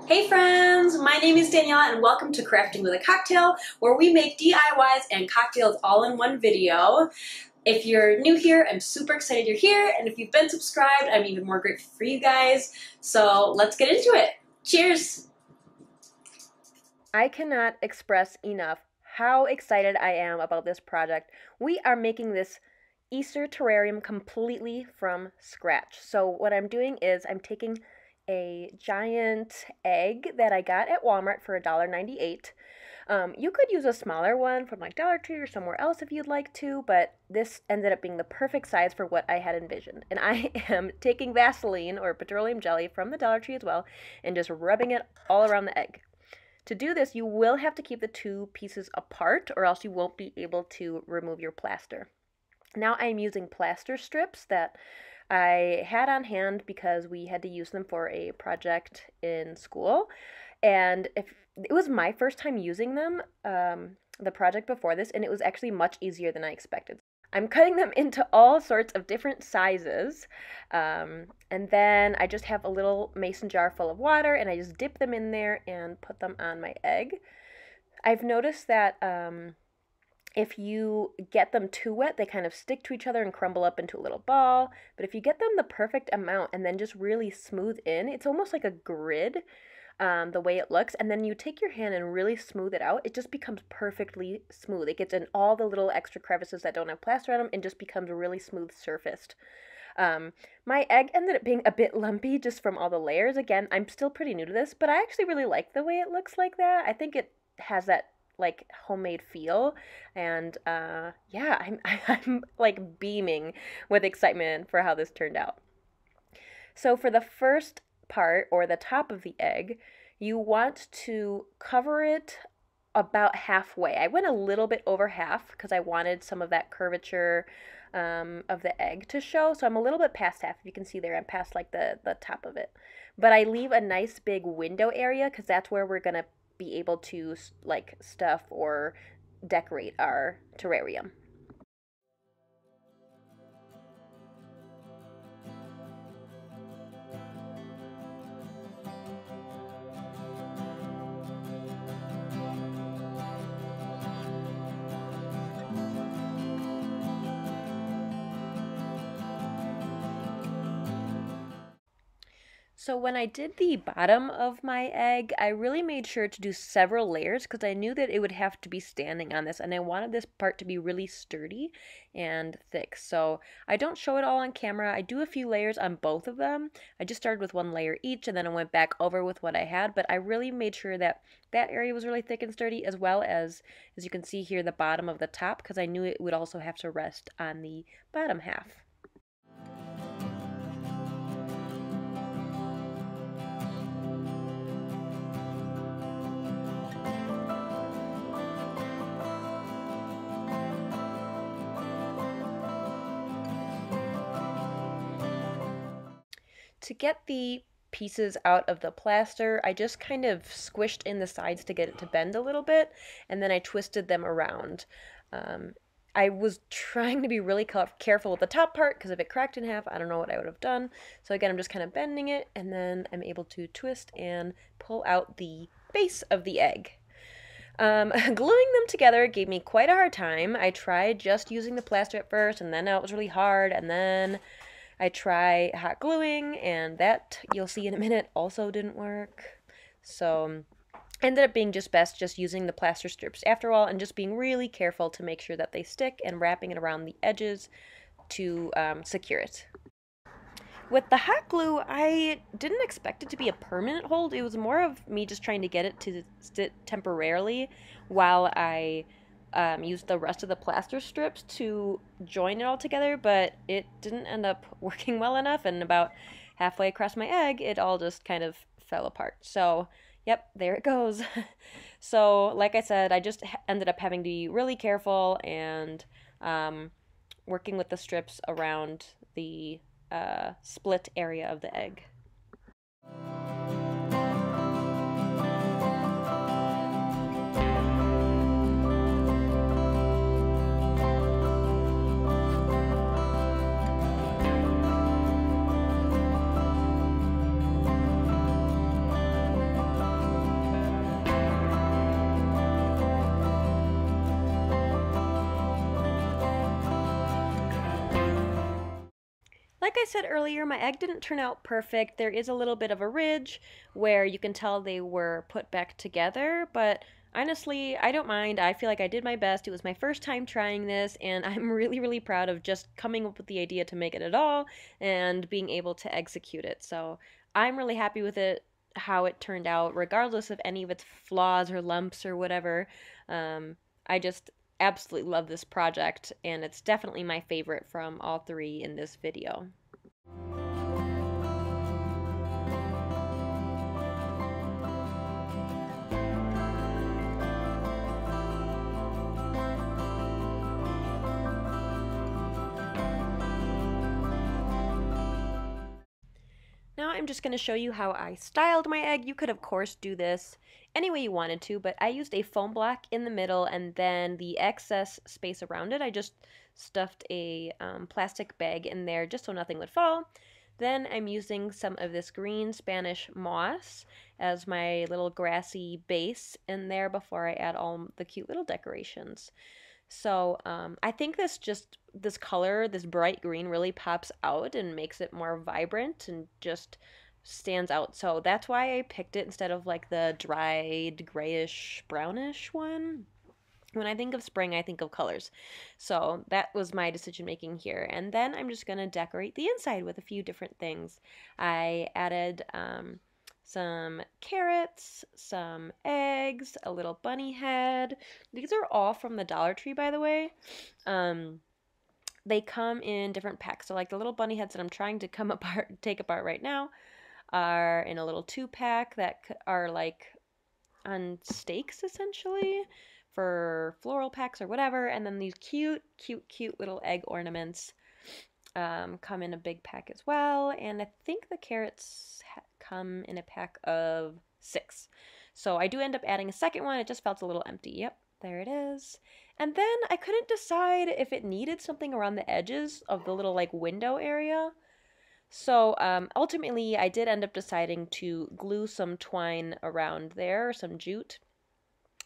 Hey friends, my name is Danielle and welcome to Crafting with a Cocktail, where we make DIYs and cocktails all in one video. If you're new here, I'm super excited you're here, and if you've been subscribed, I'm even more grateful for you guys. So let's get into it. Cheers! I cannot express enough how excited I am about this project. We are making this Easter terrarium completely from scratch. So what I'm doing is I'm taking a giant egg that I got at Walmart for $1.98. You could use a smaller one from like Dollar Tree or somewhere else if you'd like to, but this ended up being the perfect size for what I had envisioned. And I am taking Vaseline or petroleum jelly from the Dollar Tree as well and just rubbing it all around the egg. To do this, you will have to keep the two pieces apart or else you won't be able to remove your plaster. Now I'm using plaster strips that I had on hand because we had to use them for a project in school. And it was my first time using them, the project before this, and it was actually much easier than I expected. I'm cutting them into all sorts of different sizes, and then I just have a little mason jar full of water, and I just dip them in there and put them on my egg. I've noticed that if you get them too wet, they kind of stick to each other and crumble up into a little ball. But if you get them the perfect amount and then just really smooth in, it's almost like a grid, the way it looks. And then you take your hand and really smooth it out. It just becomes perfectly smooth. It gets in all the little extra crevices that don't have plaster on them and just becomes really smooth surfaced. My egg ended up being a bit lumpy just from all the layers. Again, I'm still pretty new to this, but I actually really like the way it looks like that. I think it has that like homemade feel, and yeah, I'm like beaming with excitement for how this turned out. So for the first part, or the top of the egg, you want to cover it about halfway. I went a little bit over half because I wanted some of that curvature of the egg to show, so I'm a little bit past half. If you can see there, I'm past like the top of it, but I leave a nice big window area because that's where we're gonna be able to like stuff or decorate our terrarium. So when I did the bottom of my egg, I really made sure to do several layers because I knew that it would have to be standing on this, and I wanted this part to be really sturdy and thick. So I don't show it all on camera. I do a few layers on both of them. I just started with one layer each and then I went back over with what I had, but I really made sure that that area was really thick and sturdy, as well as you can see here, the bottom of the top, because I knew it would also have to rest on the bottom half. To get the pieces out of the plaster, I just kind of squished in the sides to get it to bend a little bit, and then I twisted them around. I was trying to be really careful with the top part because if it cracked in half, I don't know what I would have done. So again, I'm just kind of bending it, and then I'm able to twist and pull out the base of the egg. Gluing them together gave me quite a hard time. I tried just using the plaster at first, and then it was really hard, and then I tried hot gluing, and that, you'll see in a minute, also didn't work. So ended up being just best just using the plaster strips after all, and just being really careful to make sure that they stick and wrapping it around the edges to secure it. With the hot glue, I didn't expect it to be a permanent hold. It was more of me just trying to get it to sit temporarily while I used the rest of the plaster strips to join it all together, but it didn't end up working well enough, and about halfway across my egg, it all just kind of fell apart. So, yep, there it goes. So, like I said, I just ended up having to be really careful and working with the strips around the split area of the egg. like I said earlier, my egg didn't turn out perfect. There is a little bit of a ridge where you can tell they were put back together, but honestly, I don't mind. I feel like I did my best. It was my first time trying this, and I'm really, really proud of just coming up with the idea to make it at all and being able to execute it. So I'm really happy with it, how it turned out, regardless of any of its flaws or lumps or whatever. I just absolutely love this project, and it's definitely my favorite from all three in this video. Now I'm just going to show you how I styled my egg. You could of course do this any way you wanted to, but I used a foam block in the middle, and then the excess space around it, I just stuffed a plastic bag in there just so nothing would fall. Then I'm using some of this green Spanish moss as my little grassy base in there before I add all the cute little decorations. So I think this color, this bright green, really pops out and makes it more vibrant and just stands out. So that's why I picked it instead of like the dried grayish brownish one. When I think of spring, I think of colors. So that was my decision making here. And then I'm just going to decorate the inside with a few different things. I added some carrots, some eggs, a little bunny head. These are all from the Dollar Tree, by the way. They come in different packs. So like the little bunny heads that I'm trying to take apart right now are in a little 2-pack that are like on stakes essentially for floral packs or whatever. And then these cute little egg ornaments come in a big pack as well. And I think the carrots come in a pack of 6. So I do end up adding a second one. It just felt a little empty. Yep, there it is. And then I couldn't decide if it needed something around the edges of the little like window area. So ultimately I did end up deciding to glue some twine around there, some jute.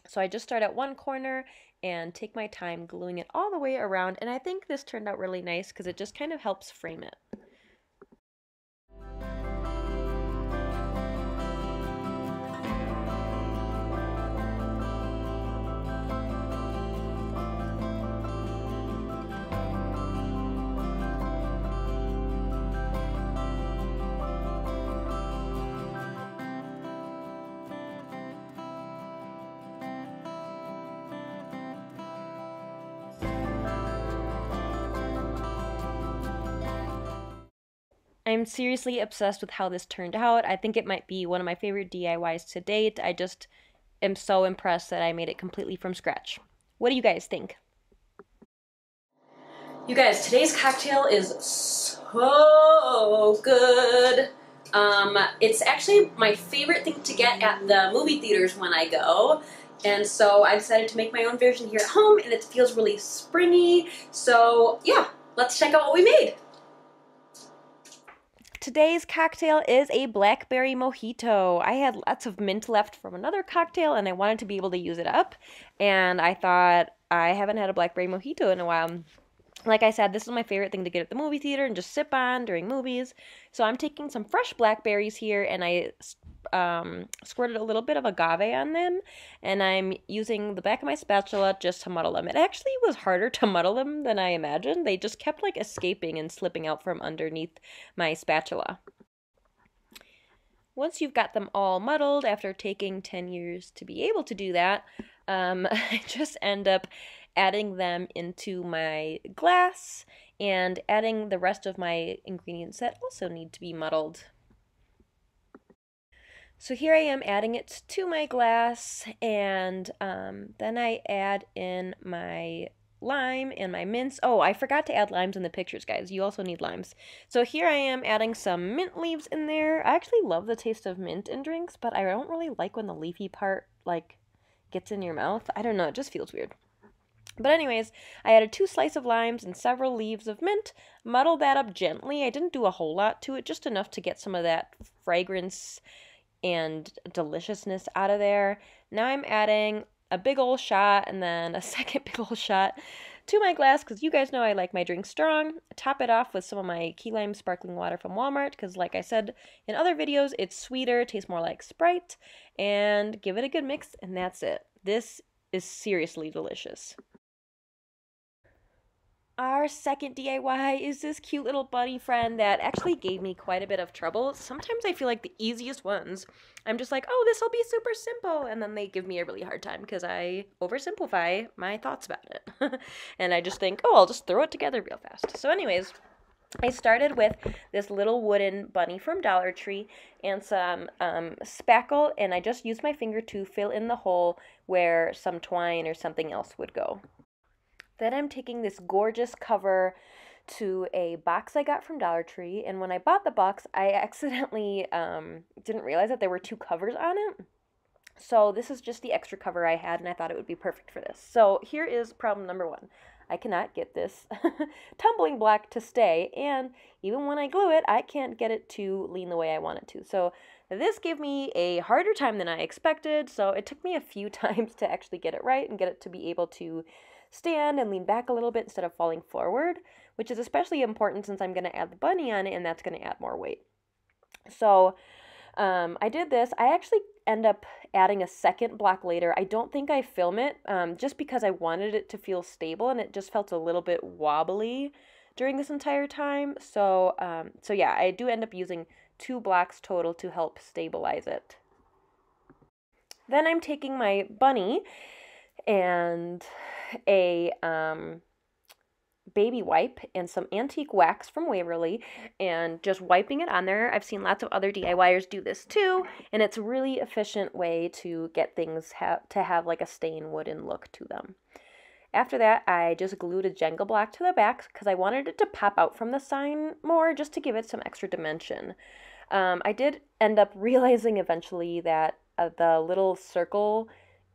So I just start at one corner and take my time gluing it all the way around. And I think this turned out really nice because it just kind of helps frame it. I'm seriously obsessed with how this turned out. I think it might be one of my favorite DIYs to date. I just am so impressed that I made it completely from scratch. What do you guys think? You guys, today's cocktail is so good. It's actually my favorite thing to get at the movie theaters when I go. And so I decided to make my own version here at home, and it feels really springy. So yeah, let's check out what we made. Today's cocktail is a Blackberry Mojito. I had lots of mint left from another cocktail and I wanted to be able to use it up. And I thought, I haven't had a Blackberry Mojito in a while. Like I said, this is my favorite thing to get at the movie theater and just sip on during movies. So I'm taking some fresh blackberries here and I squirted a little bit of agave on them, and I'm using the back of my spatula just to muddle them. It actually was harder to muddle them than I imagined. They just kept like escaping and slipping out from underneath my spatula. Once you've got them all muddled, after taking 10 years to be able to do that, I just end up adding them into my glass and adding the rest of my ingredients that also need to be muddled. So here I am adding it to my glass, and then I add in my lime and my mints. Oh, I forgot to add limes in the pictures, guys. You also need limes. So here I am adding some mint leaves in there. I actually love the taste of mint in drinks, but I don't really like when the leafy part, like, gets in your mouth. I don't know, it just feels weird. But anyways, I added 2 slices of limes and several leaves of mint, muddled that up gently. I didn't do a whole lot to it, just enough to get some of that fragrance and deliciousness out of there. Now I'm adding a big old shot and then a second big old shot to my glass because you guys know I like my drink strong. Top it off with some of my key lime sparkling water from Walmart because, like I said in other videos, it's sweeter, tastes more like Sprite, and give it a good mix, and that's it. This is seriously delicious. Our second DIY is this cute little bunny friend that actually gave me quite a bit of trouble. Sometimes I feel like the easiest ones, I'm just like, oh, this will be super simple. And then they give me a really hard time because I oversimplify my thoughts about it. And I just think, oh, I'll just throw it together real fast. So anyways, I started with this little wooden bunny from Dollar Tree and some spackle, and I just used my finger to fill in the hole where some twine or something else would go. Then I'm taking this gorgeous cover to a box I got from Dollar Tree, and when I bought the box, I accidentally didn't realize that there were two covers on it. So this is just the extra cover I had, and I thought it would be perfect for this. So here is problem number one. I cannot get this tumbling block to stay, and even when I glue it, I can't get it to lean the way I want it to. So this gave me a harder time than I expected, so it took me a few times to actually get it right and get it to be able to stand and lean back a little bit instead of falling forward, which is especially important since I'm going to add the bunny on it, and that's going to add more weight. So I did this. I actually end up adding a second block later. I don't think I film it just because I wanted it to feel stable, and it just felt a little bit wobbly during this entire time. So yeah, I do end up using 2 blocks total to help stabilize it. Then I'm taking my bunny and a baby wipe and some antique wax from Waverly and just wiping it on there. I've seen lots of other DIYers do this too, and it's a really efficient way to get things to have like a stain wooden look to them. After that, I just glued a Jenga block to the back because I wanted it to pop out from the sign more just to give it some extra dimension. I did end up realizing eventually that the little circle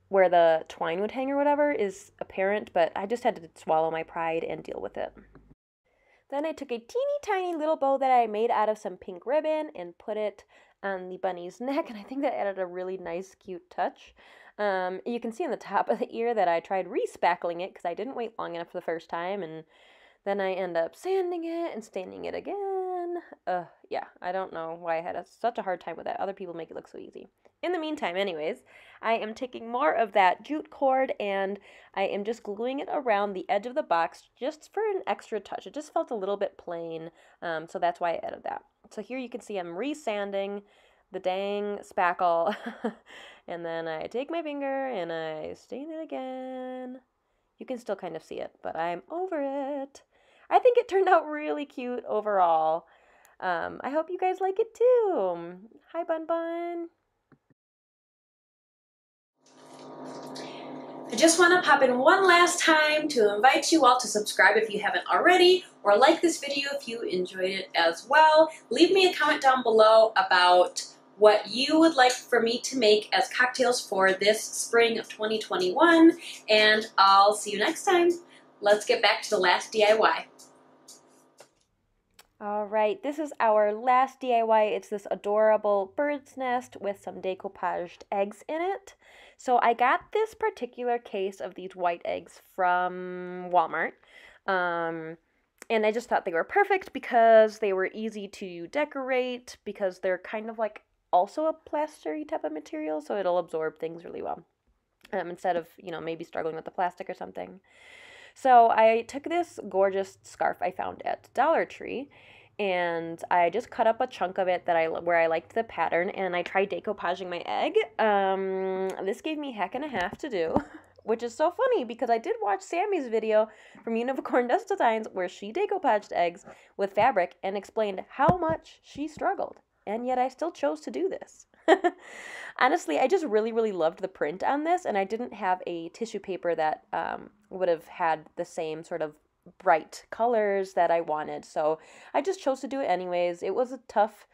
where the twine would hang or whatever is apparent, but I just had to swallow my pride and deal with it. Then I took a teeny tiny little bow that I made out of some pink ribbon and put it on the bunny's neck, and I think that added a really nice, cute touch. You can see on the top of the ear that I tried re-spackling it because I didn't wait long enough the first time, and then I end up sanding it and staining it again. Yeah, I don't know why I had such a hard time with that. Other people make it look so easy. In the meantime, anyways, I am taking more of that jute cord and I am just gluing it around the edge of the box just for an extra touch. It just felt a little bit plain, so that's why I added that. So here you can see I'm re-sanding the dang spackle, and then I take my finger and I stain it again. You can still kind of see it, but I'm over it. I think it turned out really cute overall. I hope you guys like it too. Hi, Bun Bun. I just want to pop in one last time to invite you all to subscribe if you haven't already, or like this video if you enjoyed it as well. Leave me a comment down below about what you would like for me to make as cocktails for this spring of 2021, and I'll see you next time. Let's get back to the last DIY. Alright, this is our last DIY. It's this adorable bird's nest with some decoupaged eggs in it. So I got this particular case of these white eggs from Walmart. And I just thought they were perfect because they were easy to decorate, because they're kind of like also a plastery type of material, so it'll absorb things really well. Instead of, maybe struggling with the plastic or something. So I took this gorgeous scarf I found at Dollar Tree, and I just cut up a chunk of it where I liked the pattern, and I tried decoupaging my egg. This gave me heck and a half to do, which is so funny because I did watch Sammy's video from Unicorn Dust Designs where she decoupaged eggs with fabric and explained how much she struggled, and yet I still chose to do this. Honestly, I just really, really loved the print on this, and I didn't have a tissue paper that would have had the same sort of bright colors that I wanted, so I just chose to do it anyways. It was a tough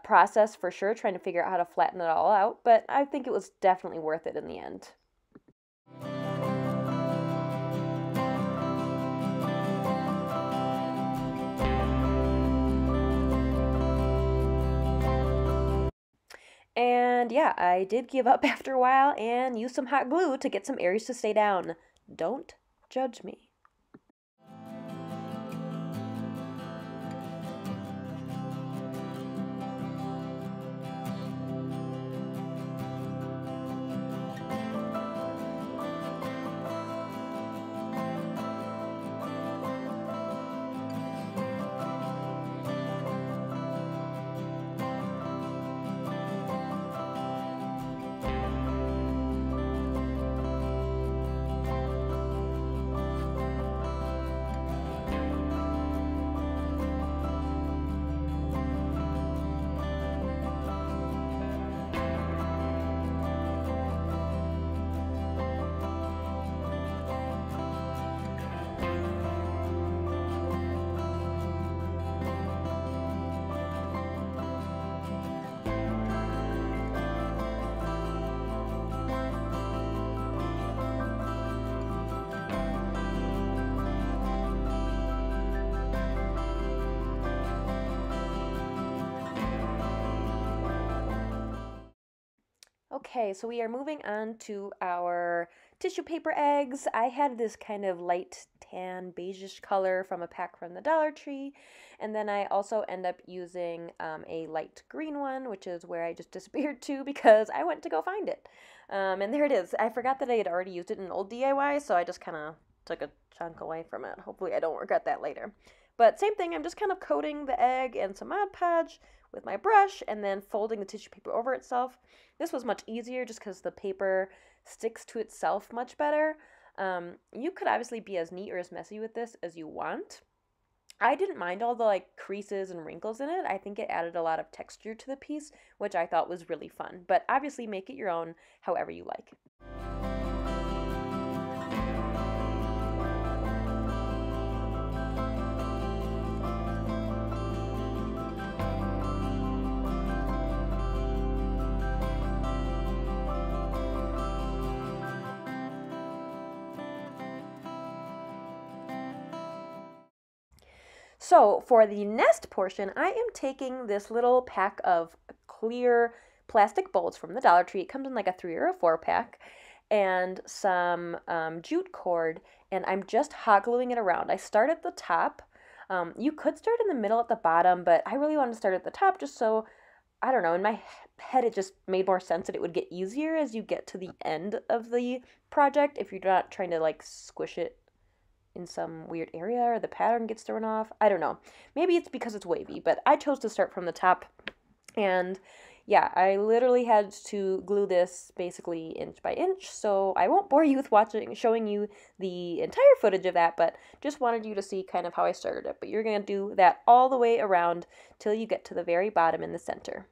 process for sure, trying to figure out how to flatten it all out, but I think it was definitely worth it in the end. And yeah, I did give up after a while and use some hot glue to get some areas to stay down. Don't judge me. Okay, so we are moving on to our tissue paper eggs. I had this kind of light tan beigeish color from a pack from the Dollar Tree, and then I also end up using a light green one, which is where I just disappeared to because I went to go find it. And there it is. I forgot that I had already used it in an old DIY, so I just kind of took a chunk away from it. Hopefully I don't regret that later. But same thing, I'm just kind of coating the egg and some Mod Podge with my brush and then folding the tissue paper over itself. This was much easier just because the paper sticks to itself much better. You could obviously be as neat or as messy with this as you want. I didn't mind all the like creases and wrinkles in it. I think it added a lot of texture to the piece, which I thought was really fun. But obviously make it your own however you like. So for the nest portion, I am taking this little pack of clear plastic bowls from the Dollar Tree. It comes in like a 3 or a 4 pack, and some jute cord, and I'm just hot gluing it around. I start at the top. You could start in the middle at the bottom, but I really wanted to start at the top just so, I don't know, in my head it just made more sense that it would get easier as you get to the end of the project if you're not trying to like squish it in some weird area or the pattern gets thrown off. I don't know. Maybe it's because it's wavy, but I chose to start from the top. And yeah, I literally had to glue this basically inch by inch, so I won't bore you with showing you the entire footage of that, but just wanted you to see kind of how I started it. But you're going to do that all the way around till you get to the very bottom in the center.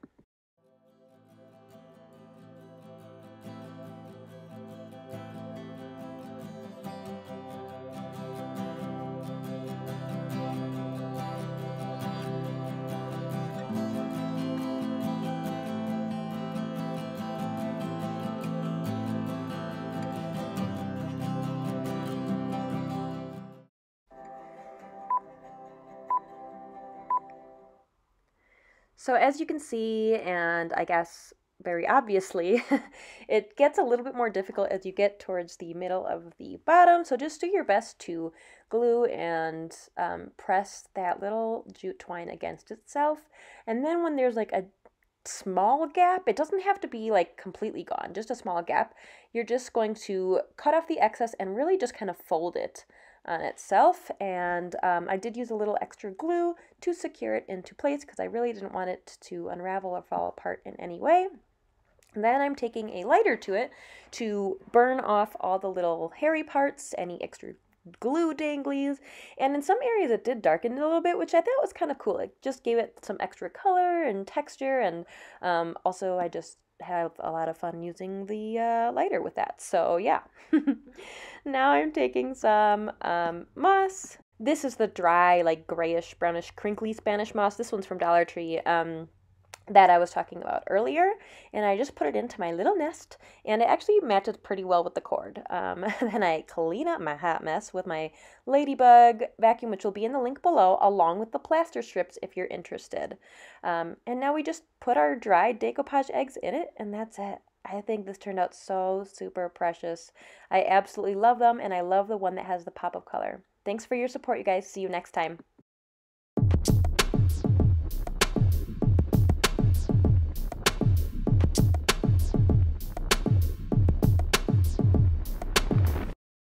So as you can see, and I guess very obviously, it gets a little bit more difficult as you get towards the middle of the bottom. So just do your best to glue and press that little jute twine against itself. And then when there's like a small gap, it doesn't have to be like completely gone, just a small gap, you're just going to cut off the excess and really just kind of fold it on itself. And I did use a little extra glue to secure it into place because I really didn't want it to unravel or fall apart in any way. And then I'm taking a lighter to it to burn off all the little hairy parts, any extra glue danglies, and in some areas it did darken it a little bit, which I thought was kind of cool. It just gave it some extra color and texture, and also I just have a lot of fun using the lighter with that. So yeah. Now I'm taking some moss. This is the dry, like grayish, brownish, crinkly Spanish moss. This one's from Dollar Tree. That I was talking about earlier, and I just put it into my little nest, and it actually matches pretty well with the cord. Then I clean up my hot mess with my ladybug vacuum, which will be in the link below, along with the plaster strips if you're interested. And now we just put our dried decoupage eggs in it, and that's it. I think this turned out so super precious. I absolutely love them, and I love the one that has the pop of color. Thanks for your support, you guys. See you next time.